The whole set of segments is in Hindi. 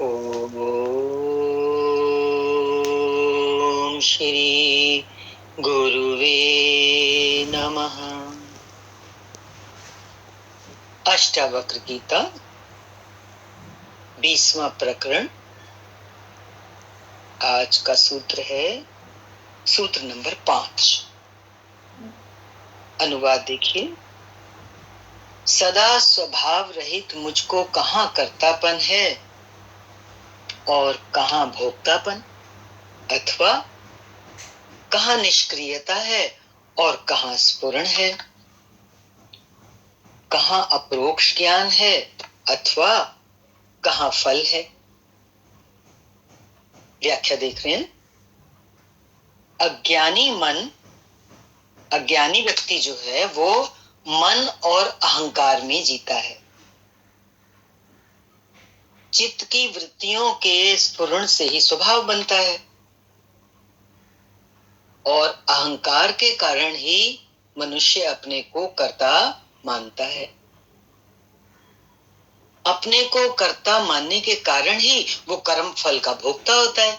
ओम श्री गुरुवे नमः। अष्टावक्र गीता 20वां प्रकरण। आज का सूत्र है सूत्र नंबर 5। अनुवाद देखिए। सदा स्वभाव रहित मुझको कहाँ कर्तापन है और कहाँ भोक्तापन, अथवा कहाँ निष्क्रियता है और कहाँ स्फुरण है, कहाँ अपरोक्ष ज्ञान है अथवा कहाँ फल है। व्याख्या देख रहे हैं। अज्ञानी व्यक्ति जो है वो मन और अहंकार में जीता है। चित्त की वृत्तियों के स्फुरण से ही स्वभाव बनता है और अहंकार के कारण ही मनुष्य अपने को कर्ता मानता है। अपने को कर्ता मानने के कारण ही वो कर्म फल का भोक्ता होता है।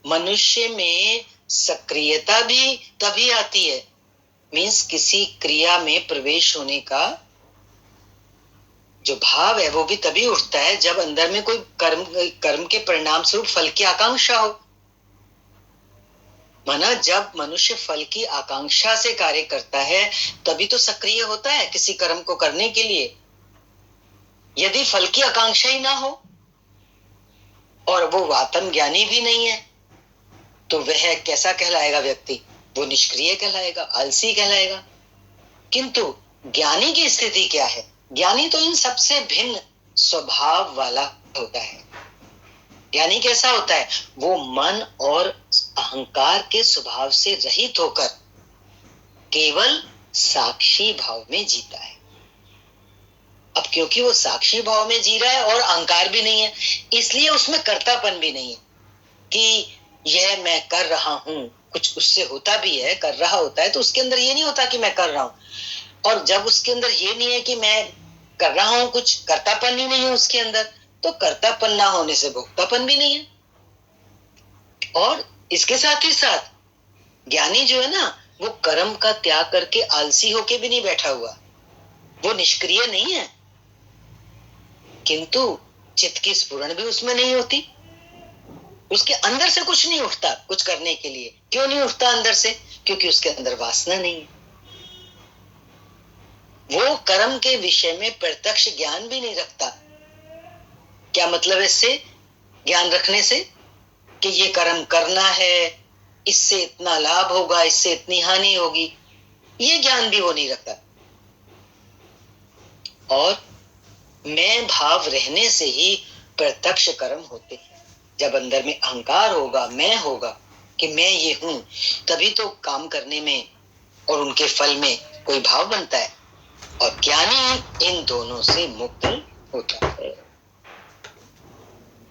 मनुष्य में सक्रियता भी तभी आती है, मीन्स किसी क्रिया में प्रवेश होने का जो भाव है वो भी तभी उठता है जब अंदर में कोई कर्म के परिणाम स्वरूप फल की आकांक्षा हो। माना जब मनुष्य फल की आकांक्षा से कार्य करता है तभी तो सक्रिय होता है किसी कर्म को करने के लिए। यदि फल की आकांक्षा ही ना हो और वो आत्म ज्ञानी भी नहीं है तो वह कैसा कहलाएगा व्यक्ति? वो निष्क्रिय कहलाएगा, आलसी कहलाएगा। किंतु ज्ञानी की स्थिति क्या है? ज्ञानी तो इन सबसे भिन्न स्वभाव वाला होता है। ज्ञानी कैसा होता है? वो मन और अहंकार के स्वभाव से रहित होकर केवल साक्षी भाव में जीता है। अब क्योंकि वो साक्षी भाव में जी रहा है और अहंकार भी नहीं है, इसलिए उसमें कर्तापन भी नहीं है कि यह मैं कर रहा हूं। कुछ उससे होता भी है, कर रहा होता है तो उसके अंदर ये नहीं होता कि मैं कर रहा हूं। और जब उसके अंदर ये नहीं है कि मैं कर रहा हूं, कुछ कर्तापन ही नहीं है उसके अंदर, तो कर्तापन ना होने से भोक्तापन भी नहीं है। और इसके साथ ही साथ ज्ञानी जो है ना, वो कर्म का त्याग करके आलसी होके भी नहीं बैठा हुआ, वो निष्क्रिय नहीं है, किंतु चित्त की स्फुरण भी उसमें नहीं होती। उसके अंदर से कुछ नहीं उठता कुछ करने के लिए। क्यों नहीं उठता अंदर से? क्योंकि उसके अंदर वासना नहीं है। वो कर्म के विषय में प्रत्यक्ष ज्ञान भी नहीं रखता। क्या मतलब इससे? ज्ञान रखने से कि ये कर्म करना है, इससे इतना लाभ होगा, इससे इतनी हानि होगी, ये ज्ञान भी वो नहीं रखता। और मैं भाव रहने से ही प्रत्यक्ष कर्म होते हैं। जब अंदर में अहंकार होगा, मैं होगा कि मैं ये हूं, तभी तो काम करने में और उनके फल में कोई भाव बनता है। और ज्ञानी इन दोनों से मुक्त होता है।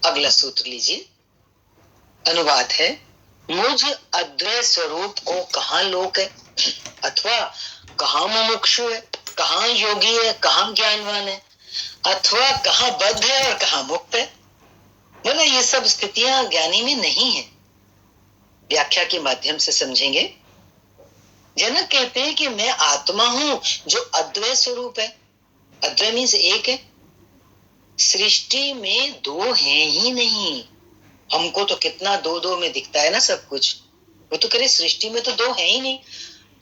अगला सूत्र लीजिए। अनुवाद है। मुझ अद्वैत स्वरूप को कहाँ लोक है अथवा कहाँ मुमुक्षु है, कहाँ योगी है, कहाँ ज्ञानवान है, अथवा कहाँ बद्ध है और कहाँ मुक्त है। बोला ये सब स्थितियां ज्ञानी में नहीं है। व्याख्या के माध्यम से समझेंगे। जनक कहते हैं कि मैं आत्मा हूं जो अद्वैत स्वरूप है। अद्वैत मीन्स एक है। सृष्टि में दो हैं ही नहीं। हमको तो कितना दो दो में दिखता है ना सब कुछ। वो तो करे सृष्टि में तो दो है ही नहीं।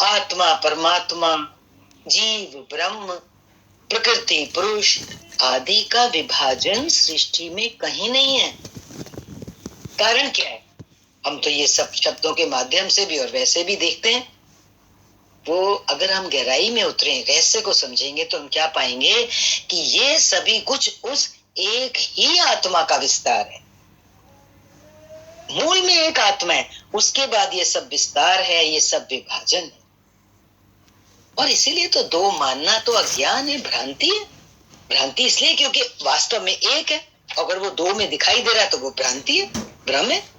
आत्मा परमात्मा, जीव ब्रह्म, प्रकृति पुरुष आदि का विभाजन सृष्टि में कहीं नहीं है। कारण क्या है? हम तो ये सब शब्दों के माध्यम से भी और वैसे भी देखते हैं। वो अगर हम गहराई में उतरे, रहस्य को समझेंगे तो हम क्या पाएंगे कि ये सभी कुछ उस एक ही आत्मा का विस्तार है। मूल में एक आत्मा है, उसके बाद ये सब विस्तार है, ये सब विभाजन है। और इसीलिए तो दो मानना तो अज्ञान है, भ्रांति है। भ्रांति इसलिए क्योंकि वास्तव में एक है। अगर वो दो में दिखाई दे रहा है तो वो भ्रांति है, भ्रम है।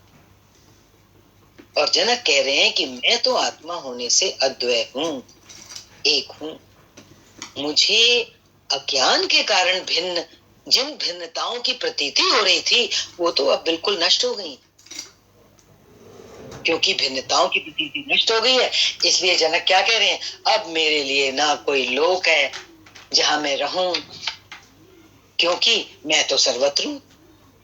और जनक कह रहे हैं कि मैं तो आत्मा होने से अद्वय हूं, एक हूं। मुझे अज्ञान के कारण भिन्न जिन भिन्नताओं की प्रतीति हो रही थी वो तो अब बिल्कुल नष्ट हो गई, क्योंकि भिन्नताओं की प्रतीति नष्ट हो गई है। इसलिए जनक क्या कह रहे हैं, अब मेरे लिए ना कोई लोक है जहां मैं रहूं, क्योंकि मैं तो सर्वत्र हूं।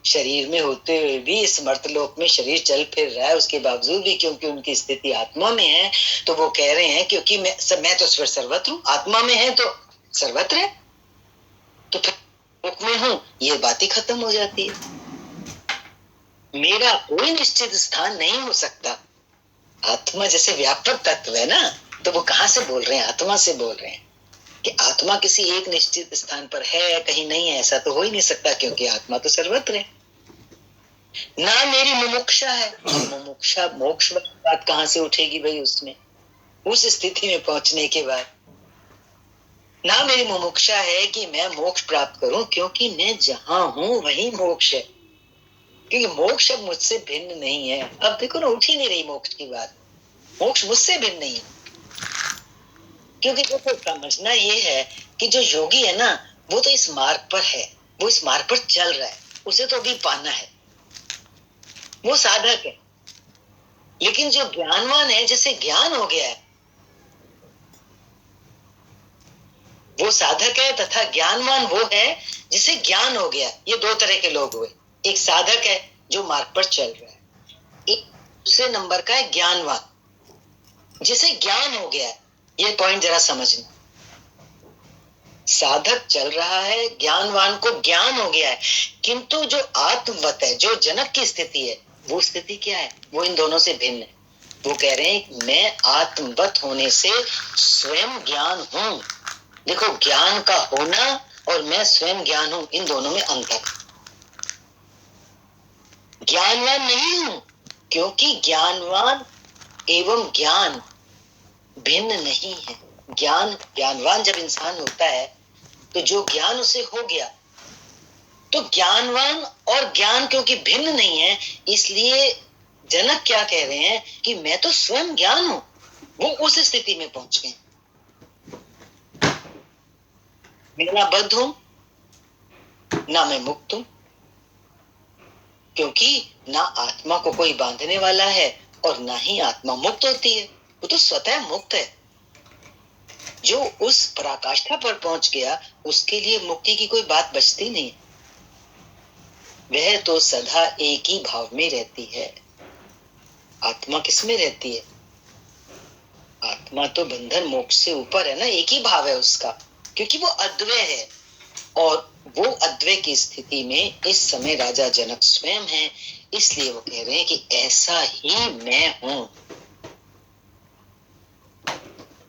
शरीर में होते हुए भी इस मर्तलोक में शरीर चल फिर रहा है, उसके बावजूद भी क्योंकि उनकी स्थिति आत्मा में है, तो वो कह रहे हैं क्योंकि मैं तो सर्वत्र हूं, आत्मा में है तो सर्वत्र है, तो फिर लोक में हूं, ये बात ही खत्म हो जाती है। मेरा कोई निश्चित स्थान नहीं हो सकता। आत्मा जैसे व्यापक तत्व है ना, तो वो कहां से बोल रहे हैं, आत्मा से बोल रहे हैं कि आत्मा किसी एक निश्चित स्थान पर है, कहीं नहीं है, ऐसा तो हो ही नहीं सकता, क्योंकि आत्मा तो सर्वत्र है। ना मेरी मुमुक्षा है, मुमुक्षा मोक्ष वाली बात कहां से उठेगी भाई, उसमें उस स्थिति में पहुंचने के बाद ना मेरी मुमुक्षा है कि मैं मोक्ष प्राप्त करूं, क्योंकि मैं जहां हूं वही मोक्ष है, क्योंकि मोक्ष अब मुझसे भिन्न नहीं है। अब देखो ना, उठ ही नहीं रही मोक्ष की बात, मोक्ष मुझसे भिन्न नहीं है। क्योंकि देखो समझना ये है कि जो योगी है ना, वो तो इस मार्ग पर है, वो इस मार्ग पर चल रहा है, उसे तो अभी पाना है, वो साधक है। लेकिन जो ज्ञानवान है, जिसे ज्ञान हो गया है, वो साधक है, तथा ज्ञानवान वो है जिसे ज्ञान हो गया। ये दो तरह के लोग हुए, एक साधक है जो मार्ग पर चल रहा है, एक दूसरे नंबर का है ज्ञानवान जिसे ज्ञान हो गया है। ये पॉइंट जरा समझना, साधक चल रहा है, ज्ञानवान को ज्ञान हो गया है, किंतु जो आत्मवत है, जो जनक की स्थिति है, वो स्थिति क्या है, वो इन दोनों से भिन्न है। वो कह रहे हैं मैं आत्मवत होने से स्वयं ज्ञान हूं। देखो, ज्ञान का होना और मैं स्वयं ज्ञान हूं, इन दोनों में अंतर। ज्ञानवान नहीं हूं, क्योंकि ज्ञानवान एवं ज्ञान भिन्न नहीं है। ज्ञानवान जब इंसान होता है तो जो ज्ञान उसे हो गया, तो ज्ञानवान और ज्ञान क्योंकि भिन्न नहीं है, इसलिए जनक क्या कह रहे हैं कि मैं तो स्वयं ज्ञान हूं। वो उस स्थिति में पहुंच गए, मैं ना बद्ध हूं ना मैं मुक्त हूं, क्योंकि ना आत्मा को कोई बांधने वाला है और ना ही आत्मा मुक्त होती है, वो तो स्वतः मुक्त है। जो उस पराकाष्ठा पर पहुंच गया, उसके लिए मुक्ति की कोई बात बचती नहीं, वह तो सदा एक ही भाव में रहती है। आत्मा किस में रहती है, आत्मा तो बंधन मोक्ष से ऊपर है ना, एक ही भाव है उसका, क्योंकि वो अद्वय है। और वो अद्वय की स्थिति में इस समय राजा जनक स्वयं है, इसलिए वो कह रहे हैं कि ऐसा ही मैं हूं।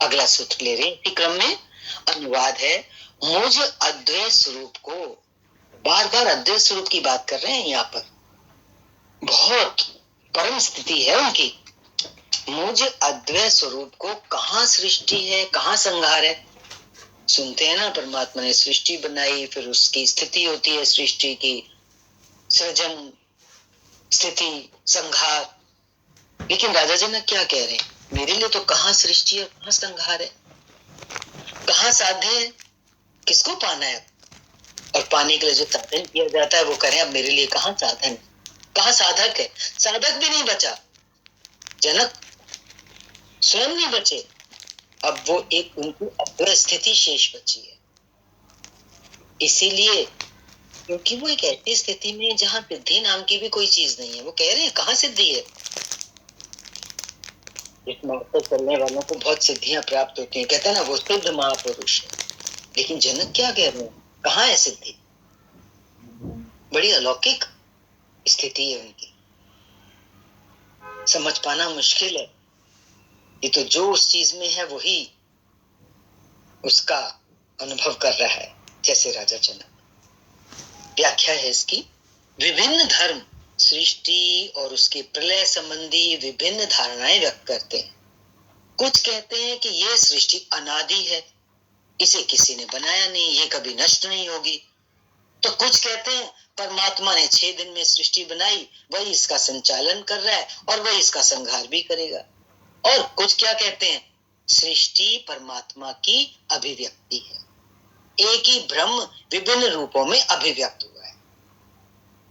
अगला सूत्र ले रहे हैं, इसी क्रम में अनुवाद है, मुझ अद्वय स्वरूप को, बार बार अद्वय स्वरूप की बात कर रहे हैं यहाँ पर, बहुत परम स्थिति है उनकी। मुझ अद्वय स्वरूप को कहाँ सृष्टि है, कहाँ संहार है। सुनते हैं ना, परमात्मा ने सृष्टि बनाई, फिर उसकी स्थिति होती है, सृष्टि की सृजन, स्थिति, संहार। लेकिन राजा जनक क्या कह रहे हैं, मेरे लिए तो कहाँ सृष्टि है, कहाँ संहार है, कहाँ साध्य है, किसको पाना है। और पाने के लिए जो साधन किया जाता है, वो करें, अब मेरे लिए कहाँ साधन है, कहाँ साधक है। साधक भी नहीं बचा, जनक स्वयं नहीं बचे, अब वो एक उनकी अद्वैत स्थिति शेष बची है। इसीलिए क्योंकि वो एक ऐसी स्थिति में जहां सिद्धि नाम की भी कोई चीज नहीं है, वो कह रहे हैं कहाँ सिद्धि है। इस मार्ग पर चलने वालों को बहुत सिद्धियां प्राप्त होती हैं, कहते हैं ना वो सिद्ध महापुरुष है। लेकिन जनक क्या कह रहे हैं, कहाँ है सिद्धि, बड़ी अलौकिक स्थिति है उनकी, समझ पाना मुश्किल है। ये तो जो उस चीज में है वही उसका अनुभव कर रहा है, जैसे राजा जनक। व्याख्या है इसकी, विभिन्न धर्म सृष्टि और उसके प्रलय संबंधी विभिन्न धारणाएं व्यक्त करते हैं। कुछ कहते हैं कि यह सृष्टि अनादि है, इसे किसी ने बनाया नहीं, ये कभी नष्ट नहीं होगी। तो कुछ कहते हैं परमात्मा ने 6 दिन में सृष्टि बनाई, वही इसका संचालन कर रहा है और वही इसका संहार भी करेगा। और कुछ क्या कहते हैं, सृष्टि परमात्मा की अभिव्यक्ति है। एक ही ब्रह्म विभिन्न रूपों में अभिव्यक्त हुआ है।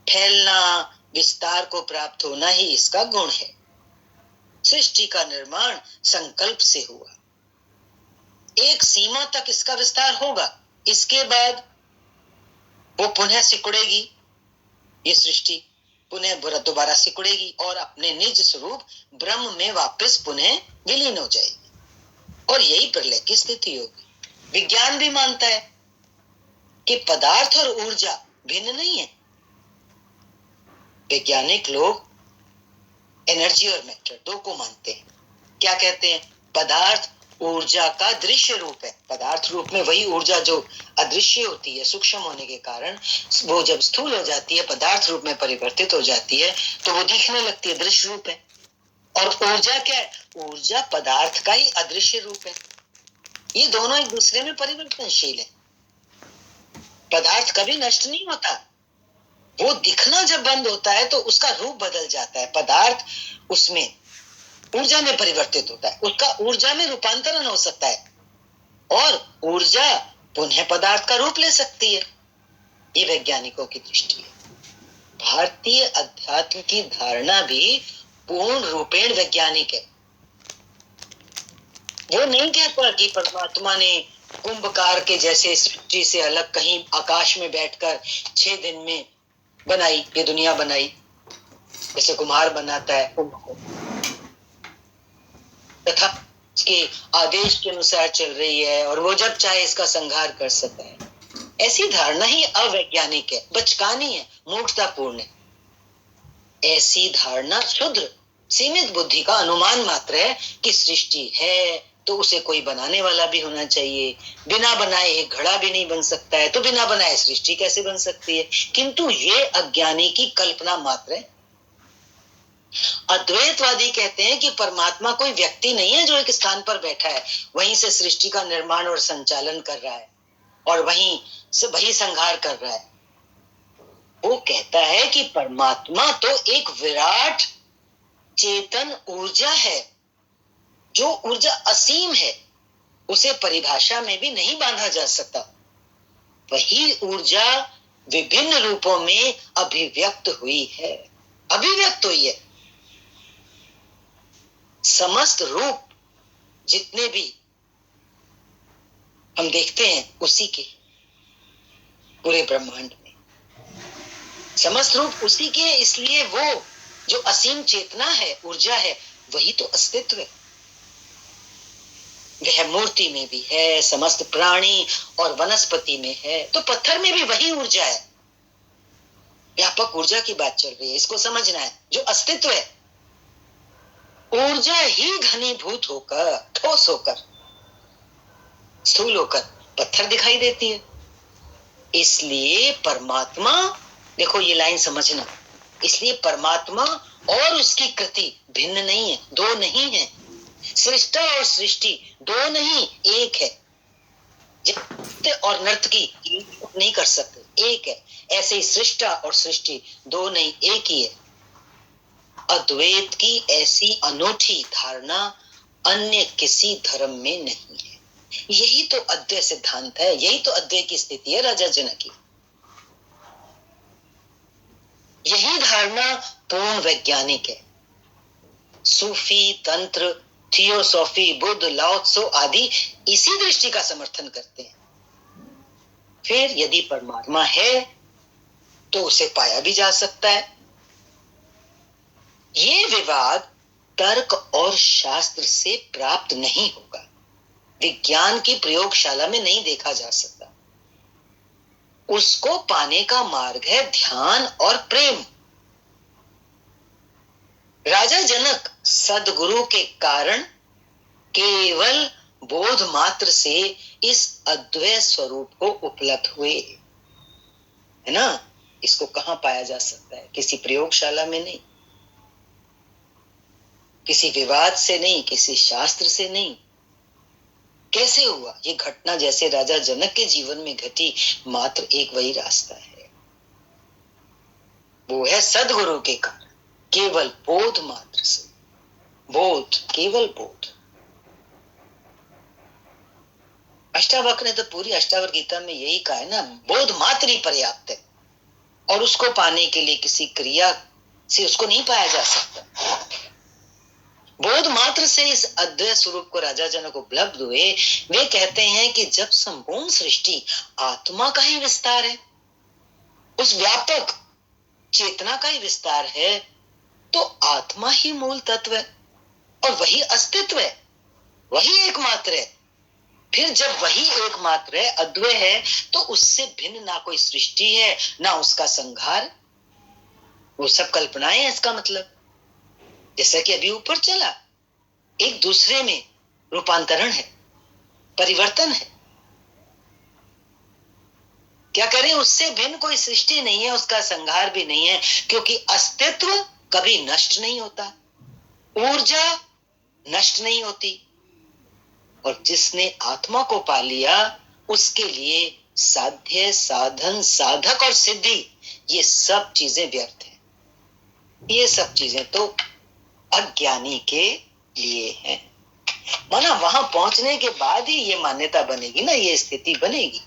फैलना, विस्तार को प्राप्त होना ही इसका गुण है। सृष्टि का निर्माण संकल्प से हुआ, एक सीमा तक इसका विस्तार होगा, इसके बाद वो पुनः सिकुड़ेगी, ये सृष्टि पुनः दोबारा सिकुड़ेगी और अपने निज स्वरूप ब्रह्म में वापस पुनः विलीन हो जाएगी, और यही प्रलय की स्थिति होगी। विज्ञान भी मानता है कि पदार्थ और ऊर्जा भिन्न नहीं है। वैज्ञानिक लोग एनर्जी और मैटर दो को मानते हैं। क्या कहते हैं? पदार्थ ऊर्जा का दृश्य रूप है। पदार्थ रूप में वही ऊर्जा जो अदृश्य होती है, सूक्ष्म होने के कारण वो जब स्थूल हो जाती है, पदार्थ रूप में परिवर्तित हो जाती है, तो वो दिखने लगती है, दृश्य रूप है। और ऊर्जा क्या है? ऊर्जा पदार्थ का ही अदृश्य रूप है। ये दोनों एक दूसरे में परिवर्तनशील है। पदार्थ कभी नष्ट नहीं होता, वो दिखना जब बंद होता है तो उसका रूप बदल जाता है। पदार्थ उसमें ऊर्जा में परिवर्तित होता है, उसका ऊर्जा में रूपांतरण हो सकता है और ऊर्जा पुनः पदार्थ का रूप ले सकती है। ये वैज्ञानिकों की दृष्टि है। भारतीय अध्यात्म की धारणा भी पूर्ण रूपेण वैज्ञानिक है। वो नहीं कहता कि परमात्मा ने कुंभकार के जैसे सृष्टि से अलग कहीं आकाश में बैठकर 6 दिन में बनाई, ये दुनिया बनाई, जैसे कुम्हार बनाता है कुंभ को, तथा उसके आदेश के अनुसार चल रही है और वो जब चाहे इसका संहार कर सकता है। ऐसी धारणा ही अवैज्ञानिक है, बचकानी है, मूर्खतापूर्ण है। ऐसी धारणा क्षुद्र सीमित बुद्धि का अनुमान मात्र है कि सृष्टि है तो उसे कोई बनाने वाला भी होना चाहिए। बिना बनाए एक घड़ा भी नहीं बन सकता है, तो बिना बनाए सृष्टि कैसे बन सकती है? किंतु ये अज्ञानी की कल्पना मात्र है। अद्वैतवादी कहते हैं कि परमात्मा कोई व्यक्ति नहीं है जो एक स्थान पर बैठा है, वहीं से सृष्टि का निर्माण और संचालन कर रहा है और वहीं से वही संहार कर रहा है। वो कहता है कि परमात्मा तो एक विराट चेतन ऊर्जा है, जो ऊर्जा असीम है, उसे परिभाषा में भी नहीं बांधा जा सकता। वही ऊर्जा विभिन्न रूपों में अभिव्यक्त हुई है, अभिव्यक्त हुई है। समस्त रूप जितने भी हम देखते हैं उसी के, पूरे ब्रह्मांड में समस्त रूप उसी के हैं। इसलिए वो जो असीम चेतना है, ऊर्जा है, वही तो अस्तित्व है। वह मूर्ति में भी है, समस्त प्राणी और वनस्पति में है, तो पत्थर में भी वही ऊर्जा है। व्यापक ऊर्जा की बात चल रही है, इसको समझना है। जो अस्तित्व है, ऊर्जा ही घनीभूत होकर, ठोस होकर, स्थूल होकर पत्थर दिखाई देती है। इसलिए परमात्मा, देखो ये लाइन समझना, इसलिए परमात्मा और उसकी कृति भिन्न नहीं है, दो नहीं है। सृष्टा और सृष्टि दो नहीं, एक है। नृत्य और नर्तकी नहीं कर सकते, एक है। ऐसे ही सृष्टा और सृष्टि दो नहीं, एक ही है। अद्वैत की ऐसी अनूठी धारणा अन्य किसी धर्म में नहीं है। यही तो अद्वैत सिद्धांत है, यही तो अद्वैत की स्थिति है राजा जनक की। यही धारणा पूर्ण वैज्ञानिक है। सूफी, तंत्र, थियोसॉफी, बुद्ध, लाओ त्सो आदि इसी दृष्टि का समर्थन करते हैं। फिर यदि परमात्मा है तो उसे पाया भी जा सकता है। ये विवाद तर्क और शास्त्र से प्राप्त नहीं होगा, विज्ञान की प्रयोगशाला में नहीं देखा जा सकता। उसको पाने का मार्ग है ध्यान और प्रेम। राजा जनक सद्गुरु के कारण केवल बोध मात्र से इस अद्वैत स्वरूप को उपलब्ध हुए, है ना। इसको कहां पाया जा सकता है? किसी प्रयोगशाला में नहीं, किसी विवाद से नहीं, किसी शास्त्र से नहीं। कैसे हुआ? ये घटना जैसे राजा जनक के जीवन में घटी, मात्र एक वही रास्ता है, वो है सद्गुरु के कारण, केवल बोध मात्र से। बोध, केवल बोध। अष्टावक्र ने तो पूरी अष्टावक्र गीता में यही कहा है ना, बोध मात्र ही पर्याप्त है, और उसको पाने के लिए किसी क्रिया से उसको नहीं पाया जा सकता। बोध मात्र से इस अद्वैत स्वरूप को राजा जनक उपलब्ध हुए। वे कहते हैं कि जब संपूर्ण सृष्टि आत्मा का ही विस्तार है, उस व्यापक चेतना का ही विस्तार है, तो आत्मा ही मूल तत्व है और वही अस्तित्व है, वही एकमात्र है। फिर जब वही एकमात्र है, अद्वय है, तो उससे भिन्न ना कोई सृष्टि है, ना उसका संहार, वो सब कल्पनाएं हैं। इसका मतलब जैसा कि अभी ऊपर चला, एक दूसरे में रूपांतरण है, परिवर्तन है। क्या करें, उससे भिन्न कोई सृष्टि नहीं है, उसका संहार भी नहीं है, क्योंकि अस्तित्व कभी नष्ट नहीं होता, ऊर्जा नष्ट नहीं होती, और जिसने आत्मा को पा लिया उसके लिए साध्य, साधन, साधक और सिद्धि, ये सब चीजें व्यर्थ हैं। ये सब चीजें तो अज्ञानी के लिए हैं। माना वहां पहुंचने के बाद ही ये मान्यता बनेगी ना, ये स्थिति बनेगी।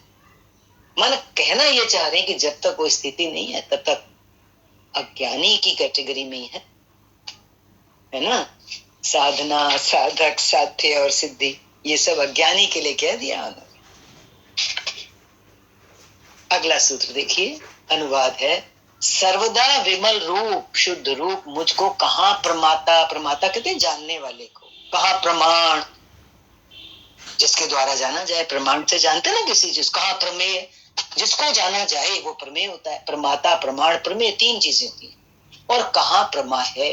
माना कहना ये चाह रहे हैं कि जब तक वो स्थिति नहीं है तब तक अज्ञानी की कैटेगरी में ही है ना। साधना, साधक, साध्य और सिद्धि, ये सब अज्ञानी के लिए कह दिया उन्होंने। अगला सूत्र देखिए, अनुवाद है, सर्वदा विमल रूप शुद्ध रूप मुझको कहाँ प्रमाता, प्रमाता कहते हैं जानने वाले को, कहाँ प्रमाण जिसके द्वारा जाना जाए, प्रमाण से जानते ना किसी चीज, कहाँ प्रमेय जिसको जाना जाए वो प्रमेय होता है। प्रमाता, प्रमाण, प्रमेय तीन चीजें होती हैं। और कहाँ प्रमा है,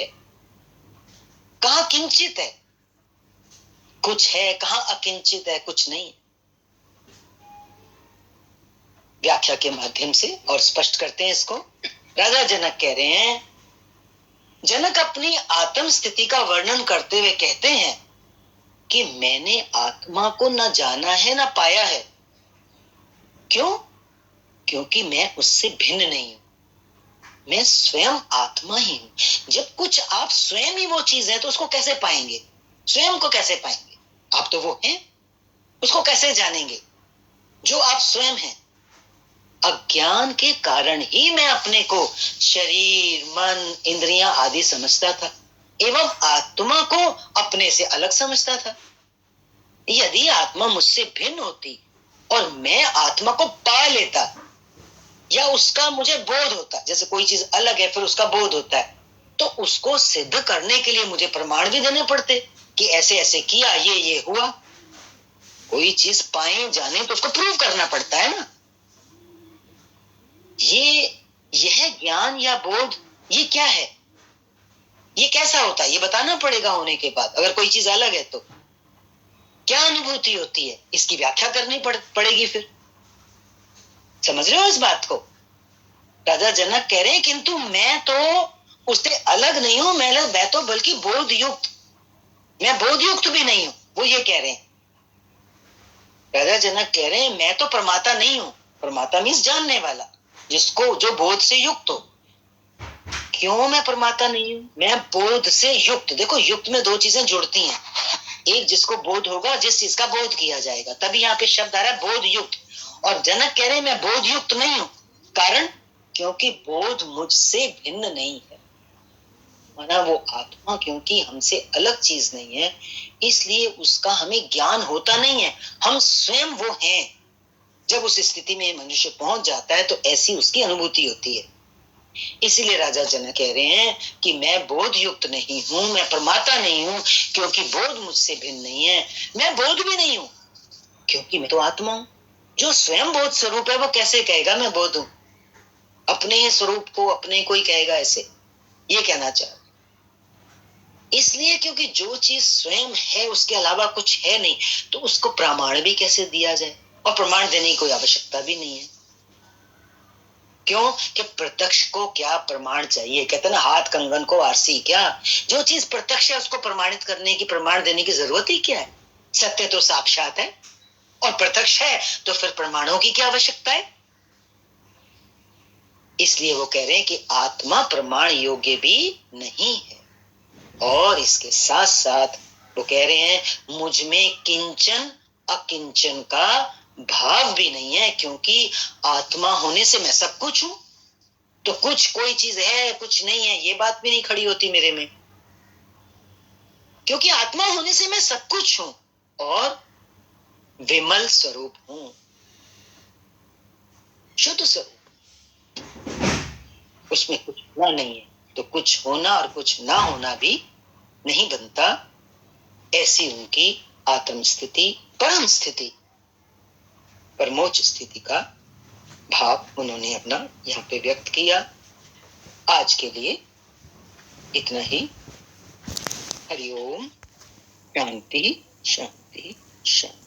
कहाँ किंचित है, कुछ है, कहाँ अकिंचित है, कुछ नहीं। व्याख्या के माध्यम से और स्पष्ट करते हैं इसको। राजा जनक कह रहे हैं, जनक अपनी आत्म स्थिति का वर्णन करते हुए कहते हैं कि मैंने आत्मा को न जाना है न पाया है। क्यों? क्योंकि मैं उससे भिन्न नहीं हूं, मैं स्वयं आत्मा ही हूं। जब कुछ आप स्वयं ही वो चीज है तो उसको कैसे पाएंगे, स्वयं को कैसे पाएंगे? आप तो वो हैं, उसको कैसे जानेंगे जो आप स्वयं हैं? अज्ञान के कारण ही मैं अपने को शरीर, मन, इंद्रियां आदि समझता था एवं आत्मा को अपने से अलग समझता था। यदि आत्मा मुझसे भिन्न होती और मैं आत्मा को पा लेता या उसका मुझे बोध होता, जैसे कोई चीज अलग है फिर उसका बोध होता है, तो उसको सिद्ध करने के लिए मुझे प्रमाण भी देने पड़ते कि ऐसे ऐसे किया, ये हुआ। कोई चीज पाए जाने तो उसको प्रूव करना पड़ता है ना। यह ज्ञान या बोध ये क्या है, ये कैसा होता है, ये बताना पड़ेगा होने के बाद। अगर कोई चीज अलग है तो क्या अनुभूति होती है, इसकी व्याख्या करनी पड़ेगी। फिर समझ रहे हो इस बात को? राजा जनक कह रहे हैं किंतु मैं तो उससे अलग नहीं हूं, मैं तो बल्कि बोध युक्त, मैं बोध युक्त भी नहीं हूं, वो ये कह रहे हैं। राजा जनक कह रहे हैं मैं तो प्रमाता नहीं हूं। प्रमाता मीन्स जानने वाला, जिसको जो बोध से युक्त हो। क्यों मैं प्रमाता नहीं हूं? मैं बोध से युक्त। देखो युक्त में दो चीजें जुड़ती हैं, एक जिसको बोध होगा, जिस चीज का बोध किया जाएगा, तभी यहाँ पे शब्द आ रहा है बोध युक्त। और जनक कह रहे हैं मैं बोध युक्त नहीं हूं। कारण? क्योंकि बोध मुझसे भिन्न नहीं है। माना वो आत्मा क्योंकि हमसे अलग चीज नहीं है, इसलिए उसका हमें ज्ञान होता नहीं है, हम स्वयं वो हैं। जब उस स्थिति में मनुष्य पहुंच जाता है तो ऐसी उसकी अनुभूति होती है। इसीलिए राजा जनक कह रहे हैं कि मैं बोध युक्त नहीं हूं, मैं प्रमाता नहीं हूं, क्योंकि बोध मुझसे भिन्न नहीं है। मैं बोध भी नहीं हूं क्योंकि मैं तो आत्मा हूं। जो स्वयं बोध स्वरूप है वो कैसे कहेगा मैं बोध हूं? अपने स्वरूप को अपने को ही कहेगा ऐसे, ये कहना चाह। इसलिए क्योंकि जो चीज स्वयं है उसके अलावा कुछ है नहीं, तो उसको प्रमाण भी कैसे दिया जाए? और प्रमाण देने की कोई आवश्यकता भी नहीं है। क्यों? कि प्रत्यक्ष को क्या प्रमाण चाहिए? कहते ना हाथ कंगन को आरसी क्या। जो चीज प्रत्यक्ष है उसको प्रमाणित करने की, प्रमाण देने की जरूरत ही क्या है? सत्य तो साक्षात है और प्रत्यक्ष है, तो फिर प्रमाणों की क्या आवश्यकता है? इसलिए वो कह रहे हैं कि आत्मा प्रमाण योग्य भी नहीं है। और इसके साथ साथ वो कह रहे हैं मुझ में किंचन अकिंचन का भाव भी नहीं है, क्योंकि आत्मा होने से मैं सब कुछ हूं। तो कुछ कोई चीज है कुछ नहीं है, ये बात भी नहीं खड़ी होती मेरे में, क्योंकि आत्मा होने से मैं सब कुछ हूं और विमल स्वरूप हूं, शुद्ध स्वरूप। उसमें कुछ होना नहीं है, तो कुछ होना और कुछ ना होना भी नहीं बनता। ऐसी उनकी आत्म स्थिति, परम स्थिति, परमोच्च स्थिति का भाव उन्होंने अपना यहाँ पे व्यक्त किया। आज के लिए इतना ही। हरिओम। शांति शांति शांति।